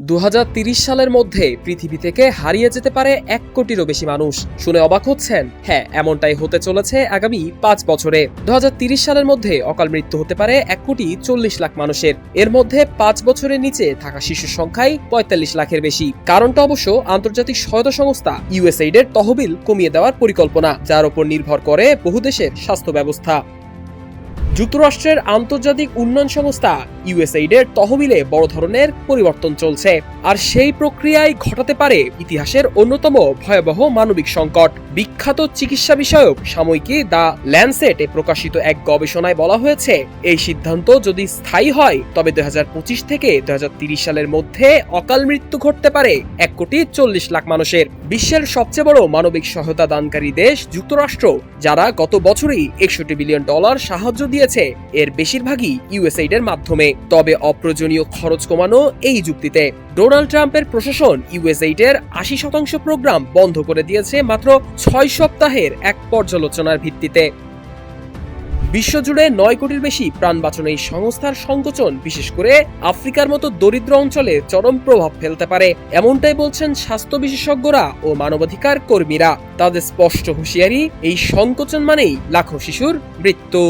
2030 সালের মধ্যে পৃথিবী থেকে হারিয়ে যেতে পারে 1 কোটিরও বেশি মানুষ। শুনে অবাক হচ্ছেন? হ্যাঁ, এমনটাই হতে চলেছে আগামী 5 বছরে। 2030 সালের মধ্যে অকাল মৃত্যু হতে পারে 1 কোটি 40 লাখ মানুষের। এর মধ্যে 5 বছরের নিচে থাকা শিশুর সংখ্যাই 45 লাখের বেশি। কারণটা অবশ্য আন্তর্জাতিক সহায়তা সংস্থা ইউএসএইডের তহবিল কমিয়ে দেওয়ার পরিকল্পনা, যার উপর নির্ভর করে বহু দেশের স্বাস্থ্য ব্যবস্থা। যুক্তরাষ্ট্রের আন্তর্জাতিক উন্নয়ন সংস্থা ইউএসএইডের তহবিলে বড় ধরনের পরিবর্তন চলছে, আর সেই প্রক্রিয়ায় ঘটাতে পারে ইতিহাসের অন্যতম ভয়াবহ মানবিক সংকট। বিখ্যাত চিকিৎসা বিষয়ক সাময়িকী দ্য ল্যান্সেটে প্রকাশিত এক গবেষণায় বলা হয়েছে, এই সিদ্ধান্ত যদি স্থায়ী হয় তবে 2025 থেকে 2030 সালের মধ্যে অকাল মৃত্যু ঘটতে পারে 1 কোটি 40 লাখ মানুষের। বিশ্বের সবচেয়ে বড় মানবিক সহায়তা দানকারী দেশ যুক্তরাষ্ট্র, যারা গত বছরই $61 বিলিয়ন সাহায্য দিয়েছে, এর বেশিরভাগই ইউএসএইডের মাধ্যমে। তবে অপ্রয়োজনীয় খরচ কমানো এই যুক্তিতে ডোনাল্ড ট্রাম্পের প্রশাসন ইউএসএইডের 80% প্রোগ্রাম বন্ধ করে দিয়েছে মাত্র 6 সপ্তাহের এক পর্যালোচনার ভিত্তিতে। বিশ্বজুড়ে 9 কোটির বেশি প্রাণ বাঁচানো এই সংস্থার সংকোচন বিশেষ করে আফ্রিকার মতো দরিদ্র অঞ্চলে চরম প্রভাব ফেলতে পারে, এমনটাই বলছেন স্বাস্থ্য বিশেষজ্ঞরা ও মানবাধিকার কর্মীরা। তাদের স্পষ্ট হুঁশিয়ারি, এই সংকোচন মানেই লাখো শিশুর মৃত্যু।